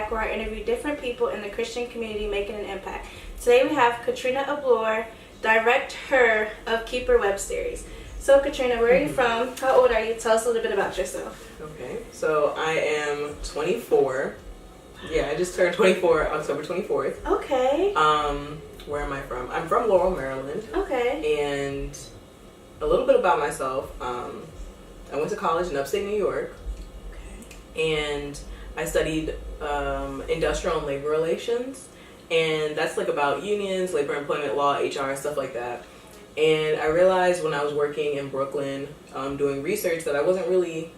Impact, where I interview different people in the Christian community making an impact. Today we have Katrina Ablorh, directHER of Keeper WebSeries. So Katrina, where are you from? How old are you? Tell us a little bit about yourself. Okay, so I am 24. Yeah, I just turned 24 October 24th. Okay. Where am I from? I'm from Laurel, Maryland. Okay. And a little bit about myself. I went to college in upstate New York. Okay. And I studied industrial and labor relations. And that's like about unions, labor employment law, HR, stuff like that. And I realized when I was working in Brooklyn doing research that I wasn't really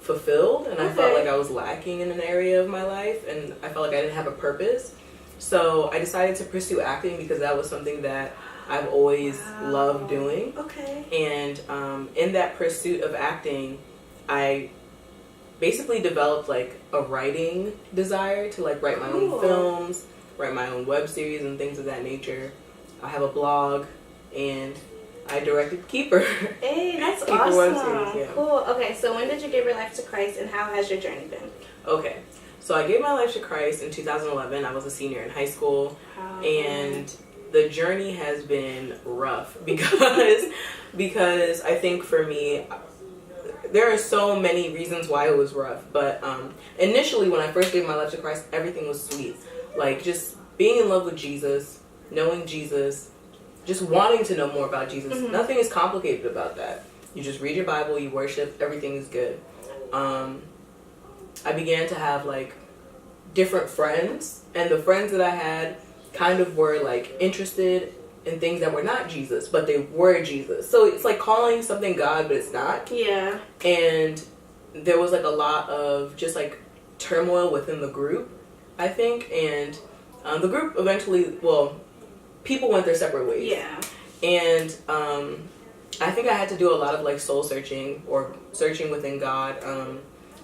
fulfilled, and I felt like I was lacking in an area of my life, and I felt like I didn't have a purpose. So I decided to pursue acting because that was something that I've always loved doing. Okay. And in that pursuit of acting, I basically developed like a writing desire to like write my own films, write my own web series and things of that nature. I have a blog, and I directed Keeper. Hey, that's Keeper awesome. WebSeries, yeah. Cool. Okay, so when did you give your life to Christ, and how has your journey been? Okay, so I gave my life to Christ in 2011. I was a senior in high school, and the journey has been rough because I think for me, there are so many reasons why it was rough. But initially, when I first gave my life to Christ, everything was sweet. Like just being in love with Jesus, knowing Jesus, just wanting to know more about Jesus. Mm-hmm. Nothing is complicated about that. You just read your Bible, you worship, everything is good. I began to have like different friends, and the friends that I had kind of were like interested in things that were not Jesus, but they were Jesus. So it's like calling something God, but it's not. Yeah. And there was like a lot of just like turmoil within the group, I think. And the group eventually, people went their separate ways. Yeah. And I think I had to do a lot of like soul searching or searching within God,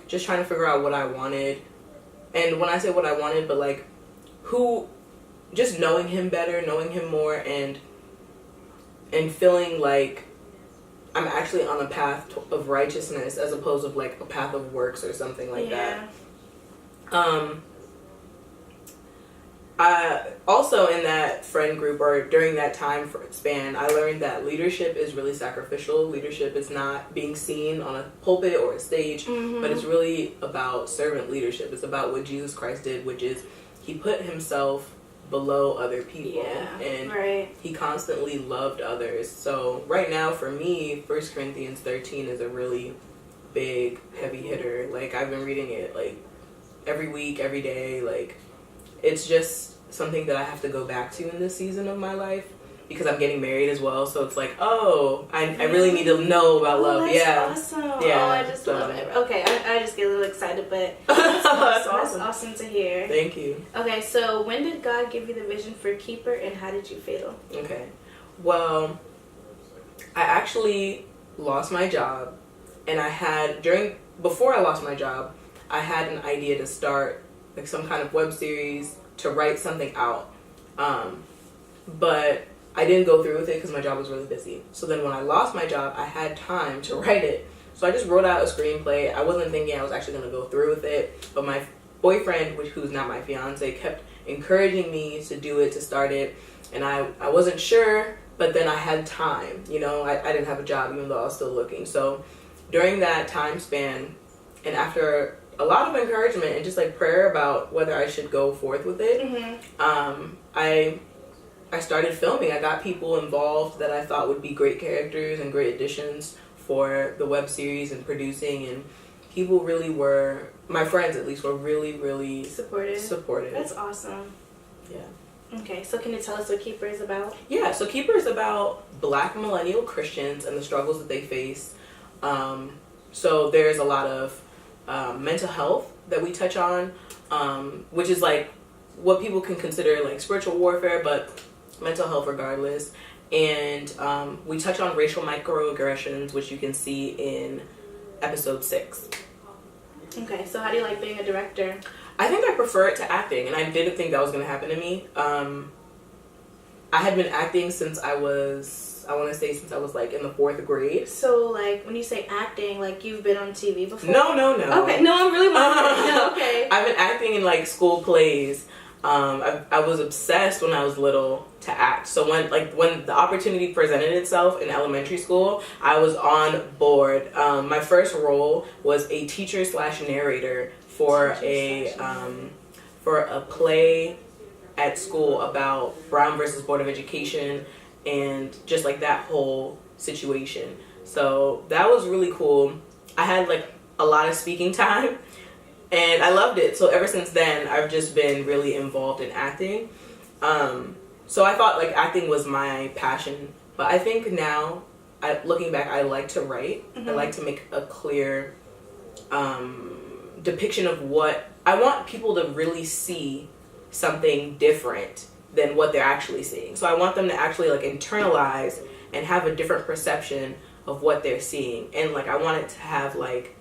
just trying to figure out what I wanted. And when I say what I wanted, but like just knowing him better, knowing him more, and feeling like I'm actually on a path of righteousness as opposed to like a path of works or something like that. Also in that friend group or during that time span, I learned that leadership is really sacrificial. Leadership is not being seen on a pulpit or a stage, but it's really about servant leadership. It's about what Jesus Christ did, which is he put himself below other people, and he constantly loved others. So right now for me, 1 Corinthians 13 is a really big, heavy hitter. Like I've been reading it like every week, every day. Like it's just something that I have to go back to in this season of my life because I'm getting married as well. So it's like, I really need to know about love. That's awesome. Yeah. I just love it. Okay, I just get a little excited, but that's awesome. That's awesome to hear. Thank you. Okay, so when did God give you the vision for Keeper, and how did you feel? Okay, well, I actually lost my job, and before I lost my job, I had an idea to start like some kind of web series to write something out, but I didn't go through with it because my job was really busy. So then when I lost my job, I had time to write it. So I just wrote out a screenplay. I wasn't thinking I was actually going to go through with it, but my boyfriend, who's not my fiance, kept encouraging me to do it, to start it, and I wasn't sure, but then I had time. I didn't have a job even though I was still looking. So during that time span, and after a lot of encouragement and just like prayer about whether I should go forth with it, I started filming. I got people involved that I thought would be great characters and great additions for the web series and producing, and people really were, my friends at least, were really, really supportive. That's awesome. Yeah. Okay, so can you tell us what Keeper is about? Yeah, so Keeper is about Black millennial Christians and the struggles that they face. So there's a lot of mental health that we touch on, which is like what people can consider like spiritual warfare, but mental health regardless. And we touch on racial microaggressions, which you can see in episode 6. Okay, so how do you like being a director? I think I prefer it to acting, and I didn't think that was going to happen to me. I had been acting since I was since I want to say since I was like in the 4th grade. So like when you say acting, like you've been on TV before? No. Okay, no, I'm really wondering. No, okay. I've been acting in like school plays. I was obsessed when I was little to act. So when the opportunity presented itself in elementary school, I was on board. My first role was a teacher / narrator for a play at school about Brown versus Board of Education and just like that whole situation. So that was really cool. I had like a lot of speaking time and I loved it. So ever since then, I've just been really involved in acting. So I thought like acting was my passion, but I think now, looking back, I like to write. I like to make a clear depiction of what I want people to really see something different than what they're actually seeing. So I want them to actually like internalize and have a different perception of what they're seeing, and like I want it to have like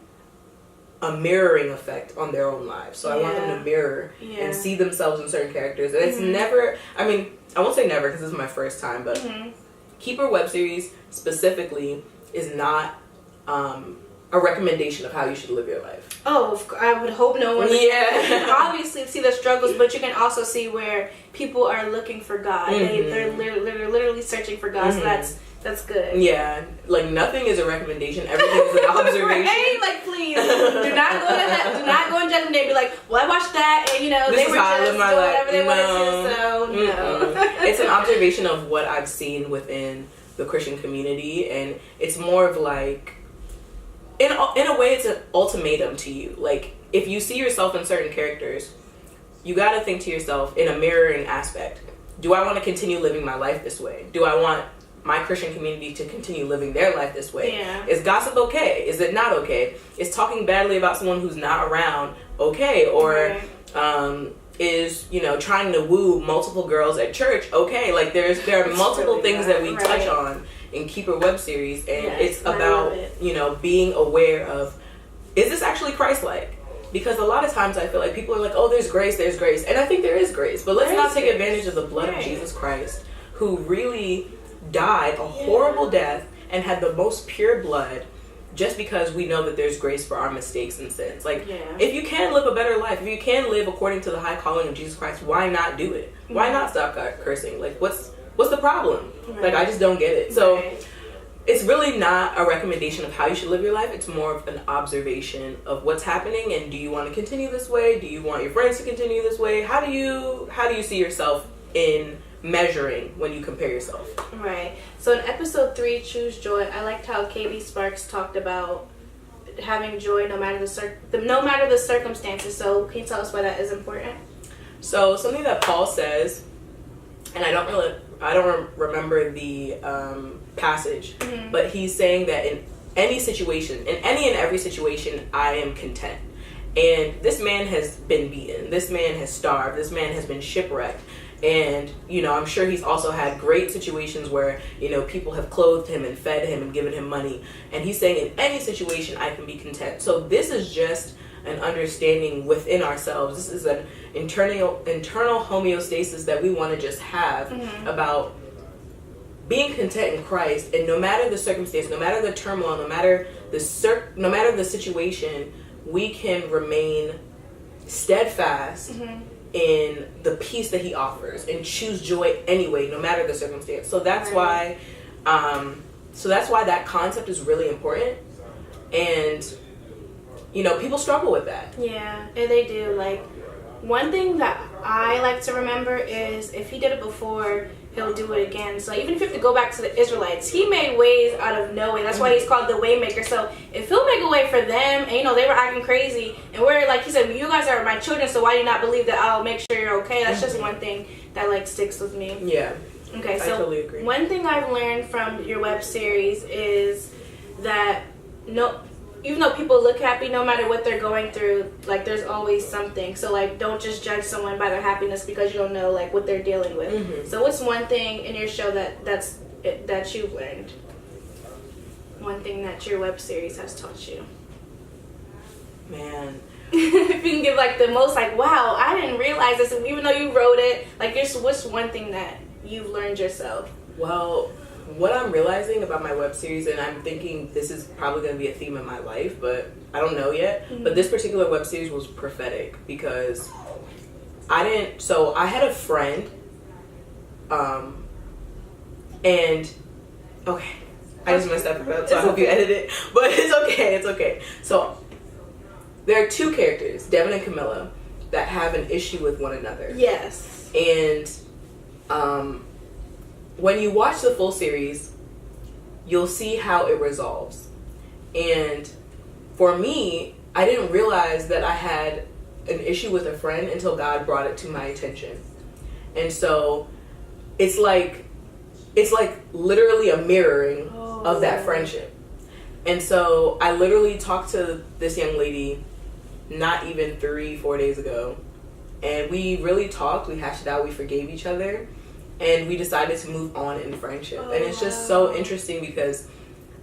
a mirroring effect on their own lives. So I want them to mirror and see themselves in certain characters. And it's never, I mean, I won't say never because this is my first time, but Keeper WebSeries specifically is not a recommendation of how you should live your life. Oh, I would hope no one. Yeah. You can obviously see the struggles, but you can also see where people are looking for God. They're literally searching for God. So that's good. Yeah, like nothing is a recommendation. Everything is an observation. Right? Like, please do not go and judge them and be like, well, I watched that, and this they is were how just I live my doing life. whatever they wanted to. So no. It's an observation of what I've seen within the Christian community, and it's more of like, in a way, it's an ultimatum to you. Like, if you see yourself in certain characters, you got to think to yourself in a mirroring aspect. Do I want to continue living my life this way? Do I want my Christian community to continue living their life this way? Yeah. Is gossip okay? Is it not okay? Is talking badly about someone who's not around okay? Or is, trying to woo multiple girls at church okay? Like there are multiple things that we touch on in Keeper WebSeries, and it's about, being aware of, is this actually Christ-like? Because a lot of times I feel like people are like, oh, there's grace, and I think there is grace, but let's not take advantage of the blood of Jesus Christ, who really died a horrible death and had the most pure blood, just because we know that there's grace for our mistakes and sins. Like, if you can live a better life, if you can live according to the high calling of Jesus Christ, why not do it? Why not stop cursing? Like, what's the problem? Like, I just don't get it. So it's really not a recommendation of how you should live your life. It's more of an observation of what's happening, and do you want to continue this way? Do you want your friends to continue this way? How do you see yourself in measuring when you compare yourself? Right. So in episode 3, Choose Joy, I liked how KB Sparks talked about having joy no matter the circumstances. So can you tell us why that is important? So something that Paul says, and I don't remember the passage, but he's saying that in any and every situation, I am content. And this man has been beaten. This man has starved. This man has been shipwrecked. And, I'm sure he's also had great situations where, people have clothed him and fed him and given him money. And he's saying in any situation, I can be content. So this is just an understanding within ourselves. This is an internal homeostasis that we want to just have about being content in Christ. And no matter the circumstance, no matter the turmoil, no matter the situation, we can remain steadfast in the peace that he offers and choose joy anyway, no matter the circumstance. So that's why that concept is really important. And people struggle with that. Yeah, and they do. Like, one thing that I like to remember is if he did it before, he'll do it again. So even if you have to go back to the Israelites, he made ways out of no way. That's why he's called the Waymaker. So if he'll make a way for them, and they were acting crazy, and we're like, he said, you guys are my children, so why do you not believe that I'll make sure you're okay? That's just one thing that sticks with me. Yeah. Okay, so I totally agree. One thing I've learned from your web series is that even though people look happy, no matter what they're going through, there's always something. So, don't just judge someone by their happiness because you don't know, what they're dealing with. So, what's one thing in your show that you've learned? One thing that your web series has taught you? Man. If you can give, the most, wow, I didn't realize this. Even though you wrote it, what's one thing that you've learned yourself? Well, what I'm realizing about my web series, and I'm thinking this is probably going to be a theme in my life, but I don't know yet. Mm-hmm. But this particular web series was prophetic because I had a friend, and okay, I just messed up, so I hope you edit it, but it's okay. So there are two characters, Devin and Camilla, that have an issue with one another. Yes. And when you watch the full series, you'll see how it resolves. And for me, I didn't realize that I had an issue with a friend until God brought it to my attention. And so it's like literally a mirroring of that friendship. And so I literally talked to this young lady not even 3-4 days ago, and we really talked, we hashed it out, we forgave each other, and we decided to move on in friendship. And it's just so interesting because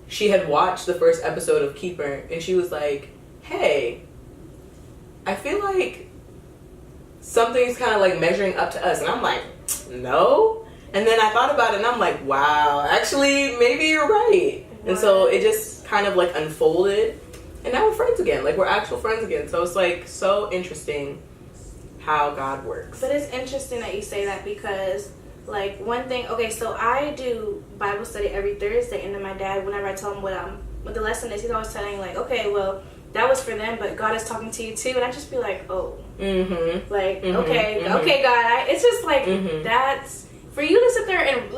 she had watched the first episode of Keeper, and she was like, hey, I feel like something's kind of like measuring up to us. And I'm like, no. And then I thought about it, and I'm like, wow, actually, maybe you're right. And so it just kind of like unfolded, and now we're friends again. Like, we're actual friends again. So it's like so interesting how God works. But it's interesting that you say that because, like, one thing, okay, so I do Bible study every Thursday, and then my dad, whenever I tell him what the lesson is, he's always telling me, like, okay, well, that was for them, but God is talking to you too. And I just be like, oh. Mm-hmm. Like, mm-hmm. Okay, God. It's just like, that's, for you to sit there and,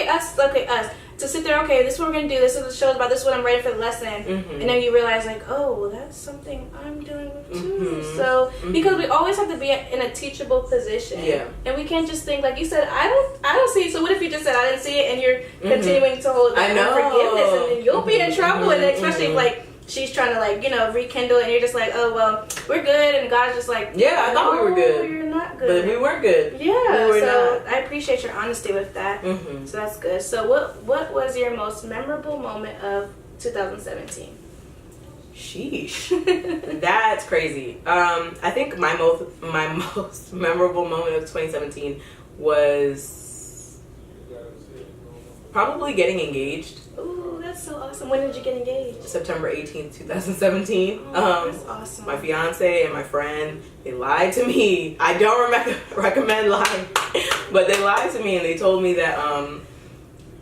us, to sit there, okay, this is what we're going to do, this is what the show's about, this is what I'm ready for the lesson, and then you realize, like, oh, well, that's something I'm dealing with too. So, because we always have to be in a teachable position, and we can't just think, like you said, I don't see it, so what if you just said, I didn't see it, and you're continuing to hold that unforgiveness, and then you'll be in trouble, and especially if, like, she's trying to, like, rekindle, and you're just like, oh, well, we're good, and God's just like, yeah, I thought we were good. You're not good. But we weren't good. Yeah, we were so not. I appreciate your honesty with that. So that's good. So what was your most memorable moment of 2017? Sheesh. That's crazy. I think my most memorable moment of 2017 was probably getting engaged. Ooh, that's so awesome. When did you get engaged? September 18th, 2017. That's awesome. My fiance and my friend, they lied to me. I don't recommend lying, but they lied to me, and they told me that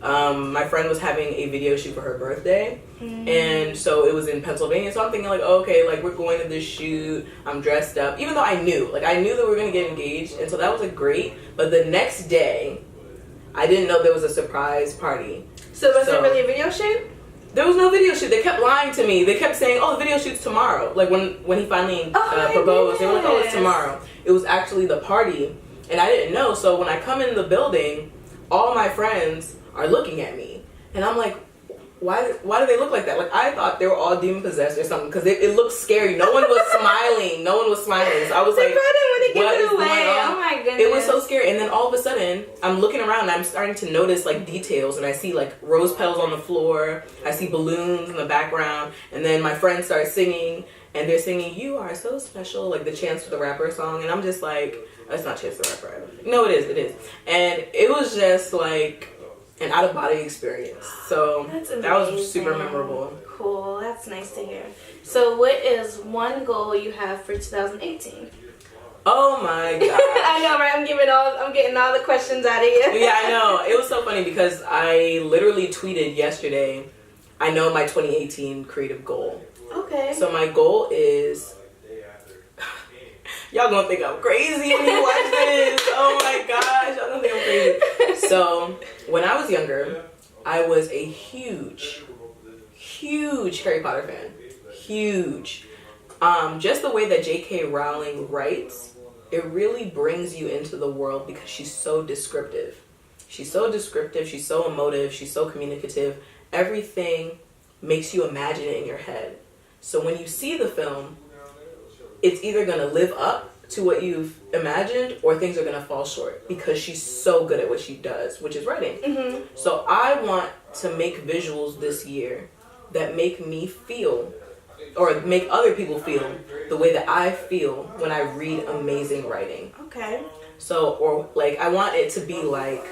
my friend was having a video shoot for her birthday, and so it was in Pennsylvania. So I'm thinking, like, okay, like, we're going to this shoot, I'm dressed up, even though I knew that we were going to get engaged, and so that was like great. But the next day, I didn't know there was a surprise party. So was it really a video shoot? There was no video shoot. They kept lying to me. They kept saying, oh, the video shoot's tomorrow. Like, when he finally proposed, they were like, oh, it's tomorrow. It was actually the party, and I didn't know. So when I come in the building, all my friends are looking at me, and I'm like, why do they look like that? Like, I thought they were all demon possessed or something, because it looked scary. No one was smiling. So I was like, what is going on? Oh my goodness. It was so scary. And then all of a sudden, I'm looking around, and I'm starting to notice, like, details, and I see, like, rose petals on the floor. I see balloons in the background, and then my friends start singing, and they're singing, "You Are So Special," like the Chance the Rapper song, and I'm just like, that's not Chance the Rapper. No, it is. And it was just like an out-of-body experience. So that was super memorable. Cool. That's nice to hear. So what is one goal you have for 2018? Oh my god. I know, right? I'm getting all the questions out of you. Yeah, I know. It was so funny because I literally tweeted yesterday, I know my 2018 creative goal. Okay. So my goal is, y'all gonna think I'm crazy when you watch this. Oh my gosh, y'all gonna think I'm crazy. So when I was younger, I was a huge Harry Potter fan. Huge. Just the way that J.K. Rowling writes, it really brings you into the world because she's so descriptive. She's so emotive, she's so communicative. Everything makes you imagine it in your head. So when you see the film, it's either going to live up to what you've imagined or things are going to fall short because she's so good at what she does, which is writing. So I want to make visuals this year that make me feel, or make other people feel the way that I feel when I read amazing writing. Okay. So, or like, I want it to be like,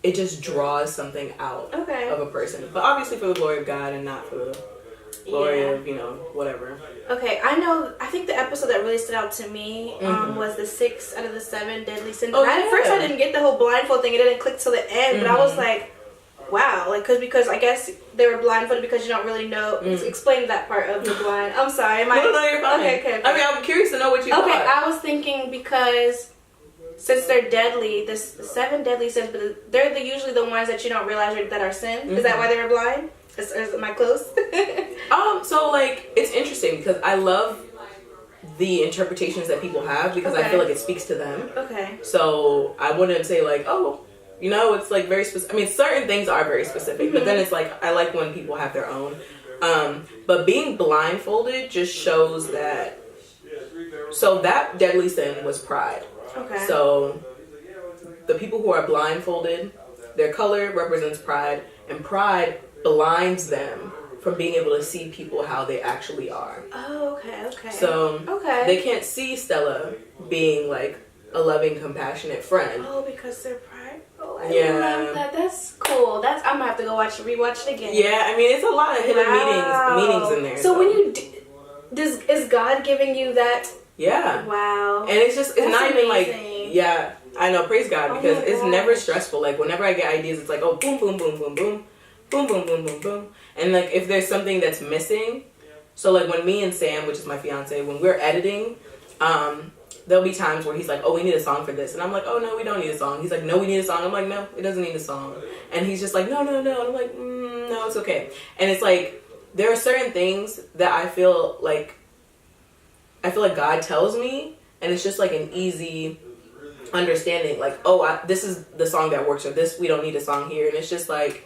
it just draws something out Okay. of a person. But obviously for the glory of God and not for the glory of, whatever. Okay, I think the episode that really stood out to me was the 6 out of the 7 deadly sins. Oh, At first I didn't get the whole blindfold thing. It didn't click till the end, but I was like, wow. Like, because I guess they were blindfolded because you don't really know. Explain that part of the blind. I'm sorry. No, you're fine. Okay. I mean, I'm curious to know what you thought. Okay, I was thinking because since they're deadly, the 7 deadly sins, but they're usually the ones that you don't realize that are sin. Is that why they were blind? Am I close? So like it's interesting because I love the interpretations that people have because I feel like it speaks to them. Okay. So I wouldn't say like, it's like very specific. I mean, certain things are very specific, but then it's like I like when people have their own. But being blindfolded just shows that. So that deadly sin was pride. Okay. So the people who are blindfolded, their color represents pride, and pride blinds them from being able to see people how they actually are. Oh, okay. So they can't see Stella being like a loving, compassionate friend. Oh, because they're prideful. I love that. That's cool. I'm gonna have to go rewatch it again. Yeah, I mean it's a lot of hidden meanings in there. So when you is God giving you that? Yeah. Wow. And it's not amazing. even like I know, praise God, because it's never stressful. Like whenever I get ideas, it's like boom, boom, boom, boom, boom. Boom, boom, boom, boom, boom. And like if there's something that's missing, so like when me and Sam, which is my fiance, when we're editing, there'll be times where he's like, oh, we need a song for this. And I'm like, oh, no, we don't need a song. He's like, no, we need a song. I'm like, no, it doesn't need a song. And he's just like, no. And I'm like, no, it's okay. And it's like, there are certain things that I feel like God tells me, and it's just like an easy understanding. Like, this is the song that works, or this, we don't need a song here. And it's just like,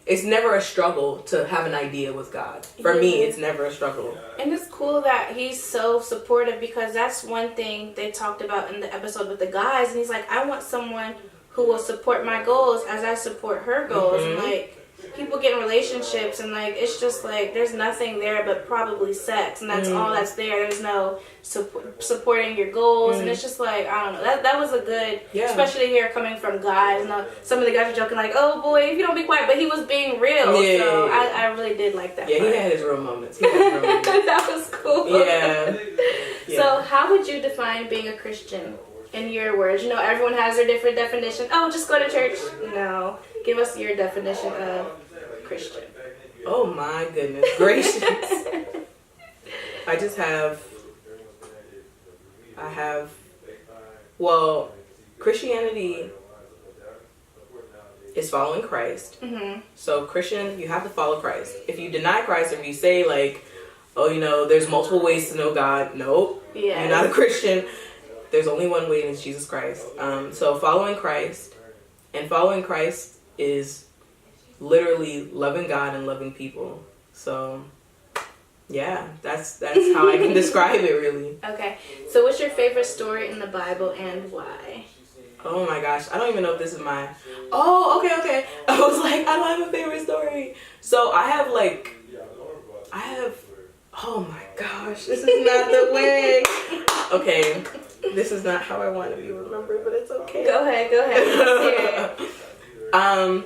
it's never a struggle to have an idea with God. For me, it's never a struggle. And it's cool that he's so supportive because that's one thing they talked about in the episode with the guys. And he's like, I want someone who will support my goals as I support her goals. And like, people get in relationships and like, it's just like, there's nothing there but probably sex. And that's all that's there. There's no supporting your goals. And it's just like, I don't know. That was a good, especially here coming from guys. And some of the guys are joking like, oh boy, if you don't be quiet. But he was being real. I really did like that part. He had his real moments. That was cool. Yeah. So how would you define being a Christian in your words? Everyone has their different definition. Oh, just go to church. No. Give us your definition of Christian. Oh my goodness gracious. Christianity is following Christ. So Christian, you have to follow Christ. If you deny Christ, or if you say like, there's multiple ways to know God, nope. You're not a Christian. There's only one way, and it's Jesus Christ. So following Christ, and following Christ is literally loving God and loving people. So yeah, that's how I can describe it really. Okay. So what's your favorite story in the Bible and why? Oh my gosh, I don't even know if this is my... Oh, okay. I was like, I don't have a favorite story. So I have... Oh my gosh, this is not the way. Okay, this is not how I want to be remembered, but it's okay. Go ahead. Let's hear it.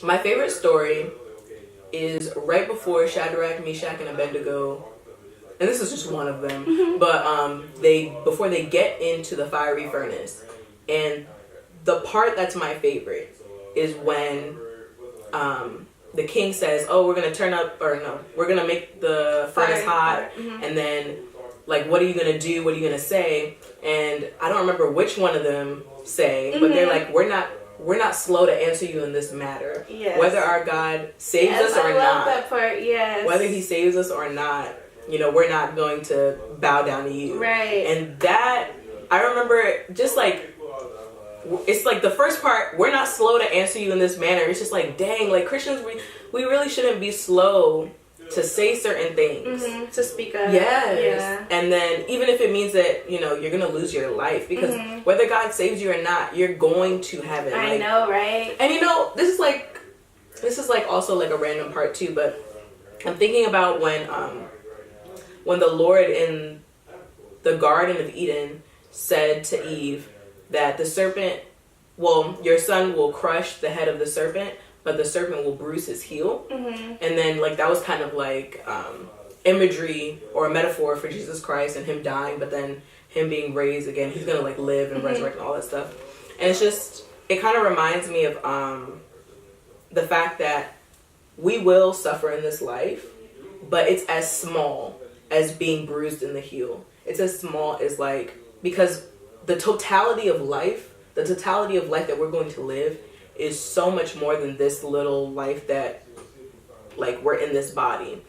My favorite story is right before Shadrach, Meshach, and Abednego, and this is just one of them, but before they get into the fiery furnace, and the part that's my favorite is when the king says, we're going to make the furnace hot, and then like, what are you going to do? What are you going to say? And I don't remember which one of them say, but they're like, we're not slow to answer you in this matter. Yes. Whether our God saves us or not. I love that part, yes. Whether he saves us or not, we're not going to bow down to you. Right. And that, I remember just like, it's like the first part, we're not slow to answer you in this manner. It's just like, dang, like Christians, we really shouldn't be slow to say certain things. To speak up. Yes. Yeah. And then even if it means that, you're going to lose your life, because whether God saves you or not, you're going to heaven. I know, right? And this is like also like a random part too, but I'm thinking about when the Lord in the Garden of Eden said to Eve that the serpent well, your son will crush the head of the serpent, but the serpent will bruise his heel. And then like that was kind of like imagery or a metaphor for Jesus Christ and him dying, but then him being raised again. He's gonna like live and resurrect and all that stuff. And it's just, it kind of reminds me of the fact that we will suffer in this life, but it's as small as being bruised in the heel. It's as small as like, because the totality of life that we're going to live is so much more than this little life that like we're in this body.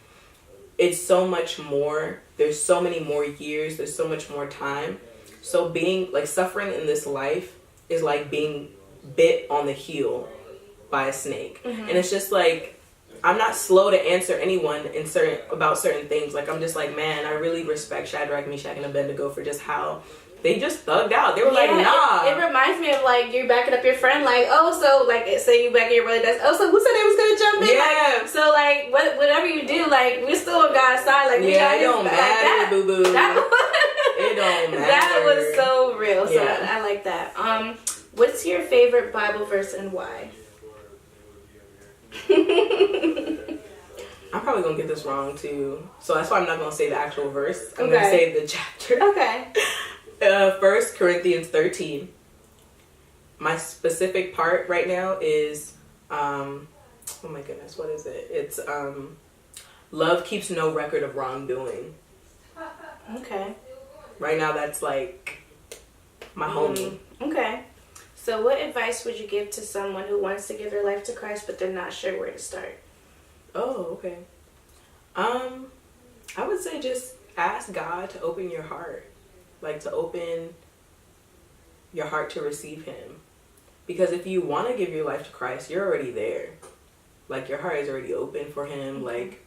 It's so much more. There's so many more years. There's so much more time. So being like suffering in this life is like being bit on the heel by a snake. And it's just like, I'm not slow to answer anyone about certain things. Like, I'm just like, man, I really respect Shadrach, Meshach, and Abednego for just how they just thugged out. They were like, nah. It reminds me of like you backing up your friend, like, oh, so like say you backing your brother, that's, oh, so who said they was gonna jump in? Yeah. Like, so like whatever you do, like we're still on God's side. Like we it don't matter, boo boo. It don't matter. That was so real. So Yeah. I like that. What's your favorite Bible verse and why? I'm probably gonna get this wrong too, so that's why I'm not gonna say the actual verse. I'm gonna say the chapter. Okay. 1 Corinthians 13. My specific part right now is oh my goodness, what is it? It's love keeps no record of wrongdoing. Okay. Right now that's like my homie. Okay. So what advice would you give to someone who wants to give their life to Christ but they're not sure where to start? Oh, okay. I would say just ask God to open your heart. Like to open your heart to receive him. Because if you want to give your life to Christ, you're already there. Like your heart is already open for him. Like,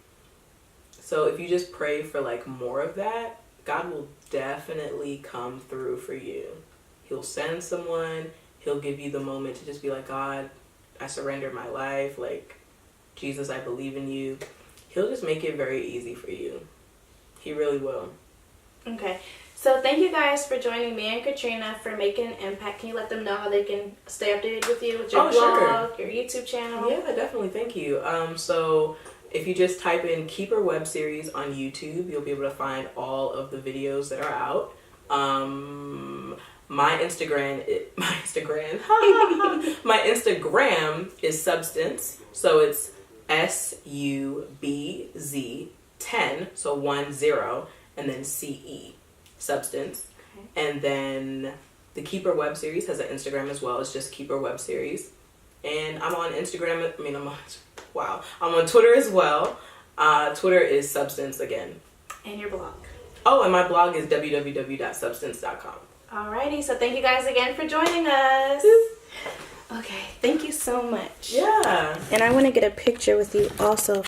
so if you just pray for like more of that, God will definitely come through for you. He'll send someone. He'll give you the moment to just be like, God, I surrender my life. Like, Jesus, I believe in you. He'll just make it very easy for you. He really will. Okay. So thank you guys for joining me and Katrina for making an impact. Can you let them know how they can stay updated with you, with your blog, your YouTube channel? Yeah, definitely. Thank you. So if you just type in Keeper WebSeries on YouTube, you'll be able to find all of the videos that are out. My Instagram is Substance. So it's SUBZ10, so 10, and then CE, Substance. Okay. And then the Keeper WebSeries has an Instagram as well. It's just Keeper WebSeries. And I'm on Instagram. I'm on Twitter as well. Twitter is Substance again. And your blog. Oh, and my blog is www.substance.com. Alrighty, so thank you guys again for joining us. Okay, thank you so much. Yeah. And I want to get a picture with you also.